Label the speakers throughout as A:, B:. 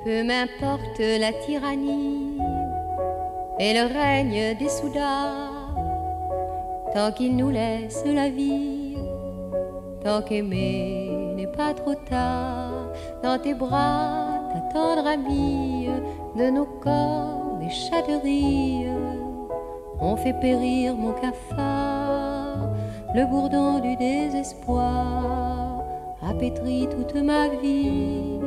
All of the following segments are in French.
A: Peu m'importe la tyrannie et le règne des soudards, tant qu'ils nous laissent la vie, tant qu'aimer n'est pas trop tard. Dans tes bras, ta tendre amie, de nos corps des chatteries, on fait périr mon cafard. Le bourdon du désespoir a pétri toute ma vie.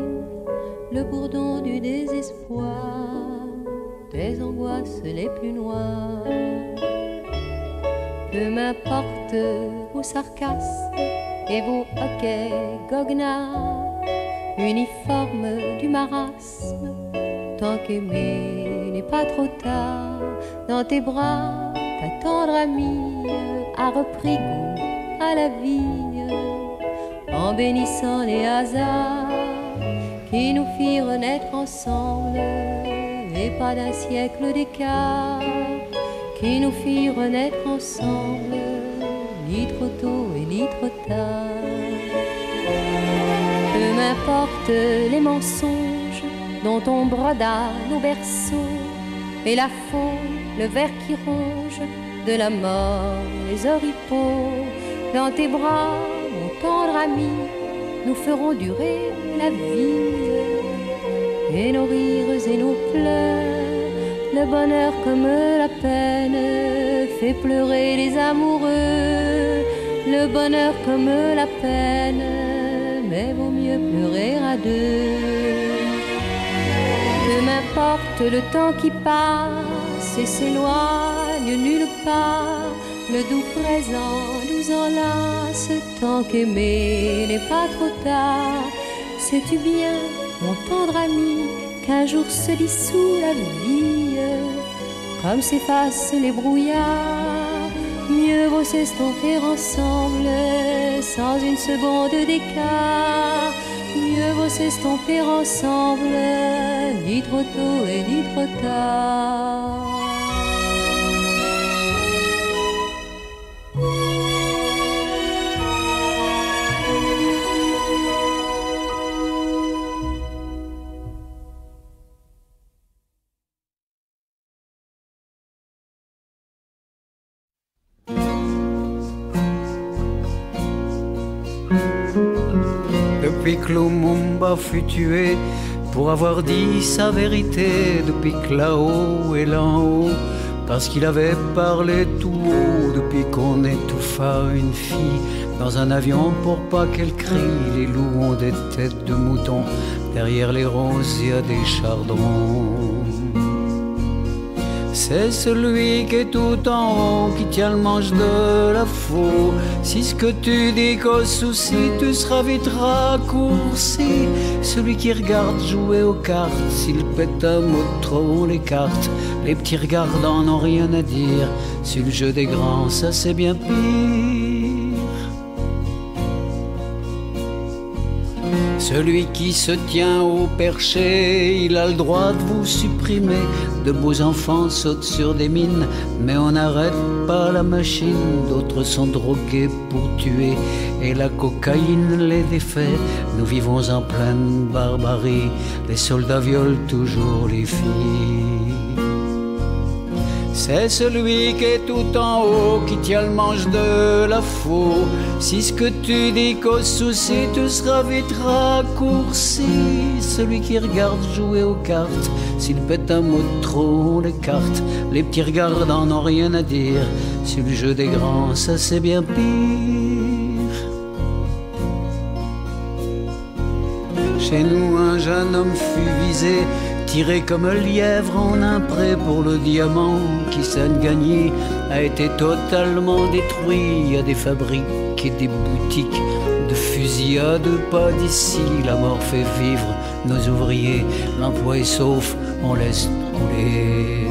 A: Le bourdon du désespoir, des angoisses les plus noires. Peu m'importe vos sarcasmes et vos hoquets goguenards, uniformes du marasme, tant qu'aimer n'est pas trop tard. Dans tes bras, ta tendre amie a repris goût à la vie, en bénissant les hasards qui nous firent naître ensemble, et pas d'un siècle d'écart, qui nous firent naître ensemble, ni trop tôt et ni trop tard. Peu m'importe les mensonges dont on broda nos berceaux, et la faune, le ver qui ronge, de la mort les oripeaux. Dans tes bras, mon tendre ami, nous ferons durer la vie, et nos rires et nos pleurs, le bonheur comme la peine fait pleurer les amoureux. Le bonheur comme la peine, mais vaut mieux pleurer à deux. Peu m'importe le temps qui passe et s'éloigne nulle part, le doux présent nous enlace, tant qu'aimer n'est pas trop tard. Sais-tu bien, mon tendre ami, qu'un jour se dissout la vie, comme s'effacent les brouillards? Mieux vaut s'estomper ensemble, sans une seconde d'écart. Mieux vaut s'estomper ensemble, ni trop tôt et ni trop tard.
B: Depuis que Lumumba fut tué pour avoir dit sa vérité, depuis que là-haut et là-haut, parce qu'il avait parlé tout haut, depuis qu'on étouffa une fille dans un avion pour pas qu'elle crie, les loups ont des têtes de moutons, derrière les roses il y a des chardons. C'est celui qui est tout en haut qui tient le manche de la faux. Si ce que tu dis cause souci, tu seras vite raccourci. Celui qui regarde jouer aux cartes, s'il pète un mot de trop, on l'écarte. Les petits regardants n'ont rien à dire, sur le jeu des grands, ça c'est bien pire. Celui qui se tient au perché, il a le droit de vous supprimer. De beaux enfants sautent sur des mines, mais on n'arrête pas la machine. D'autres sont drogués pour tuer, et la cocaïne les défait. Nous vivons en pleine barbarie, les soldats violent toujours les filles. C'est celui qui est tout en haut qui tient le manche de la faux. Si ce que tu dis cause souci, tu seras vite raccourci. Celui qui regarde jouer aux cartes, s'il pète un mot de trop, on l'écarte. Les petits regardants n'ont rien à dire, sur le jeu des grands, ça c'est bien pire. Chez nous un jeune homme fut visé, tiré comme un lièvre en un pré pour le diamant qui s'en gagné a été totalement détruit. Il y a des fabriques et des boutiques de fusillade pas d'ici. La mort fait vivre nos ouvriers, l'emploi est sauf, on laisse couler.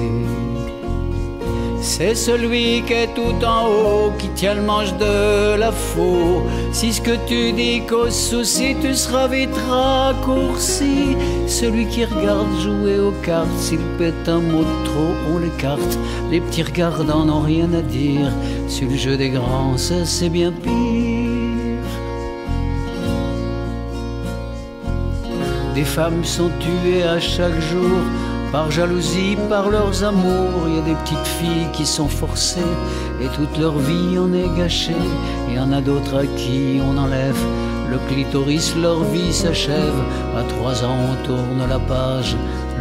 B: c'est celui qui est tout en haut, qui tient le manche de la faux. Si ce que tu dis cause souci, tu seras vite raccourci. Celui qui regarde jouer aux cartes, s'il pète un mot de trop, on l'écarte. Les petits regardants n'ont rien à dire, sur le jeu des grands, ça c'est bien pire. Des femmes sont tuées à chaque jour, par jalousie, par leurs amours. Il y a des petites filles qui sont forcées et toute leur vie en est gâchée. Il y en a d'autres à qui on enlève le clitoris, leur vie s'achève. À 3 ans on tourne la page,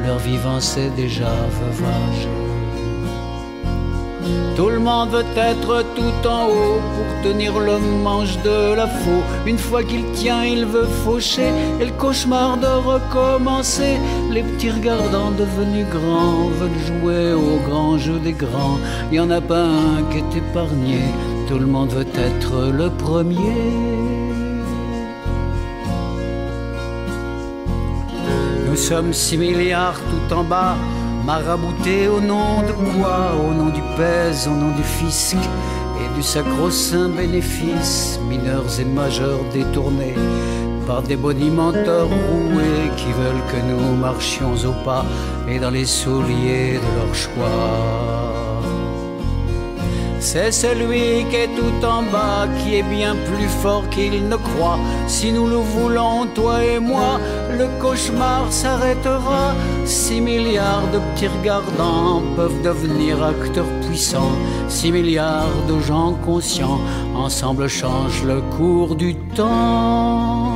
B: leur vivant c'est déjà veuvage. Tout le monde veut être tout en haut pour tenir le manche de la faux. Une fois qu'il tient, il veut faucher et le cauchemar de recommencer. Les petits regardants devenus grands veulent jouer au grand jeu des grands. Il n'y en a pas un qui est épargné, tout le monde veut être le premier. Nous sommes 6 milliards tout en bas, maraboutés au nom de quoi? Au nom du pèse, au nom du fisc et du sacro-saint bénéfice. Mineurs et majeurs détournés par des bonimenteurs roués qui veulent que nous marchions au pas et dans les souliers de leur choix. C'est celui qui est tout en bas qui est bien plus fort qu'il ne croit. Si nous le voulons, toi et moi, le cauchemar s'arrêtera. 6 milliards de petits regardants peuvent devenir acteurs puissants. 6 milliards de gens conscients, ensemble changent le cours du temps.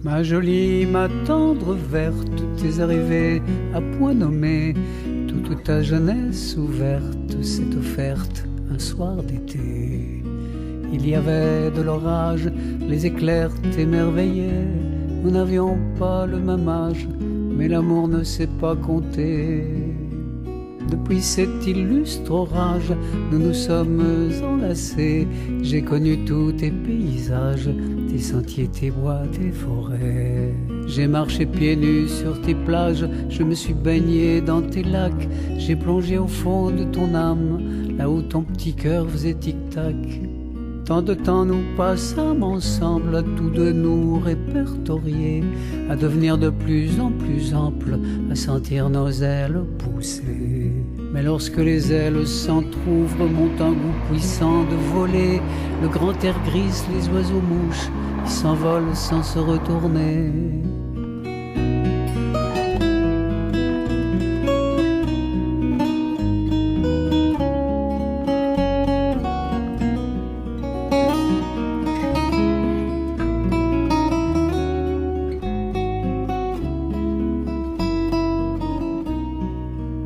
B: Ma jolie, ma tendre verte, t'es arrivée à point nommé. Toute ta jeunesse ouverte s'est offerte un soir d'été. Il y avait de l'orage, les éclairs t'émerveillaient. Nous n'avions pas le même âge, mais l'amour ne sait pas compter. Depuis cet illustre orage, nous nous sommes enlacés. J'ai connu tous tes paysages, tes sentiers, tes bois, tes forêts. J'ai marché pieds nus sur tes plages, je me suis baigné dans tes lacs. J'ai plongé au fond de ton âme, là où ton petit cœur faisait tic-tac. Tant de temps nous passâmes ensemble, à tous deux nous répertorier, à devenir de plus en plus amples, à sentir nos ailes pousser. Mais lorsque les ailes s'entr'ouvrent, monte un goût puissant de voler. Le grand air grise, les oiseaux mouches, ils s'envolent sans se retourner.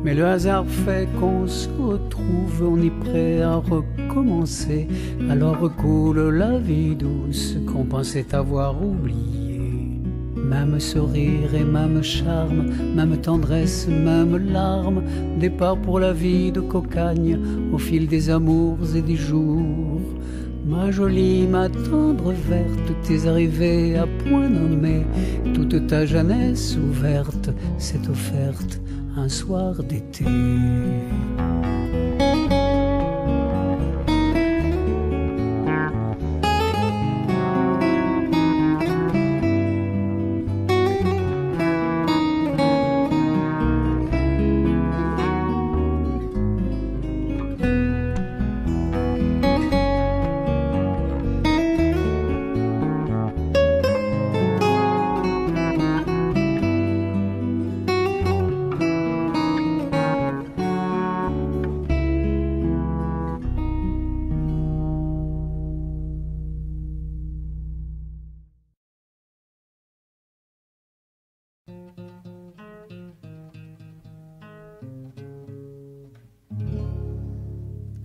B: Mais le hasard fait qu'on se retrouve, on est prêt à recommencer. Alors coule la vie douce qu'on pensait avoir oubliée. Même sourire et même charme, même tendresse, même larmes. Départ pour la vie de cocagne, au fil des amours et des jours. Ma jolie, ma tendre verte, t'es arrivée à point nommé. Toute ta jeunesse ouverte s'est offerte un soir d'été.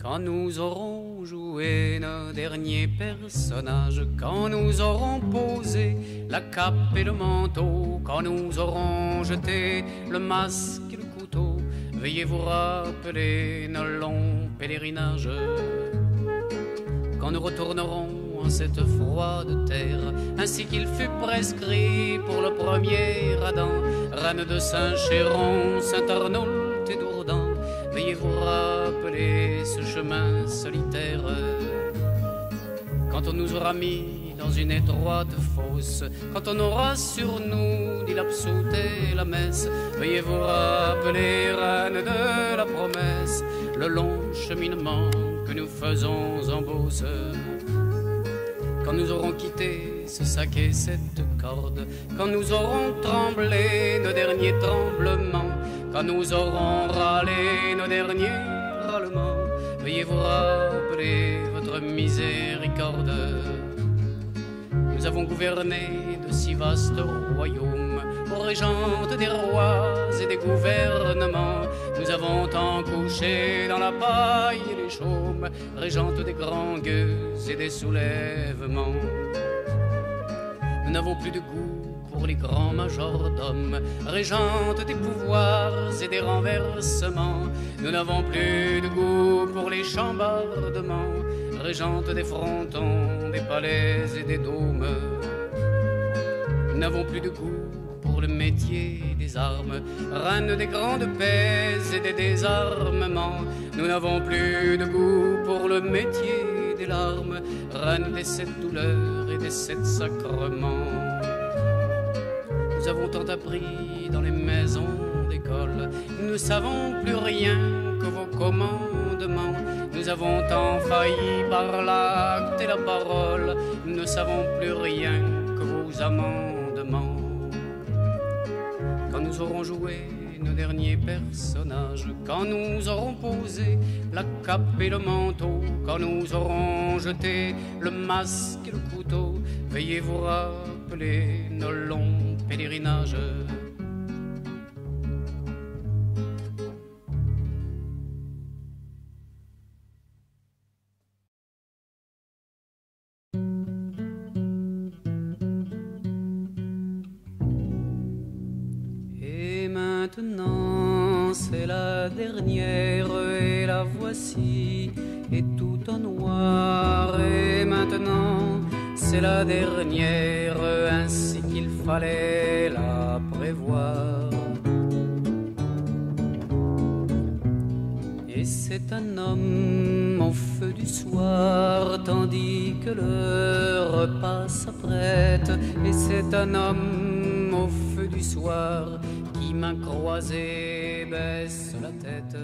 B: Quand nous aurons joué nos derniers personnages, quand nous aurons posé la cape et le manteau, quand nous aurons jeté le masque et le couteau, veuillez vous rappeler nos longs pèlerinages. Quand nous retournerons en cette froide terre, ainsi qu'il fut prescrit pour le premier Adam, reine de Saint-Chéron, Saint-Arnaud et Dourdan, veuillez vous rappeler ce chemin solitaire. Quand on nous aura mis dans une étroite fosse, quand on aura sur nous dit l'absoute et la messe, veuillez vous rappeler, reine de la promesse, le long cheminement que nous faisons en Beauce. Quand nous aurons quitté ce sac et cette corde, quand nous aurons tremblé nos derniers tremblements, quand nous aurons râlé nos derniers râlements, veuillez vous rappeler votre miséricorde. Nous avons gouverné de si vastes royaumes, aux régentes des rois et des gouvernements. Nous avons tant couché dans la paille et les chaumes, régentes des grands gueux et des soulèvements. Nous n'avons plus de goût pour les grands majordomes, régentes des pouvoirs et des renversements. Nous n'avons plus de goût pour les chambardements, régentes des frontons, des palais et des dômes. Nous n'avons plus de goût pour le métier des armes, reine des grandes paix et des désarmements. Nous n'avons plus de goût pour le métier des larmes, reine des sept douleurs et des sept sacrements. Nous avons tant appris dans les maisons d'école, nous ne savons plus rien que vos commandements. Nous avons tant failli par l'acte et la parole, nous ne savons plus rien que vos amendements. Quand nous aurons joué nos derniers personnages, quand nous aurons posé la cape et le manteau, quand nous aurons jeté le masque et le couteau, veuillez vous rappeler nos longs pèlerinages. Maintenant c'est la dernière et la voici, et tout en noir. Et maintenant c'est la dernière, ainsi qu'il fallait la prévoir. Et c'est un homme au feu du soir, tandis que le repas s'apprête. Et c'est un homme au feu du soir qui, main croisée, baisse la tête.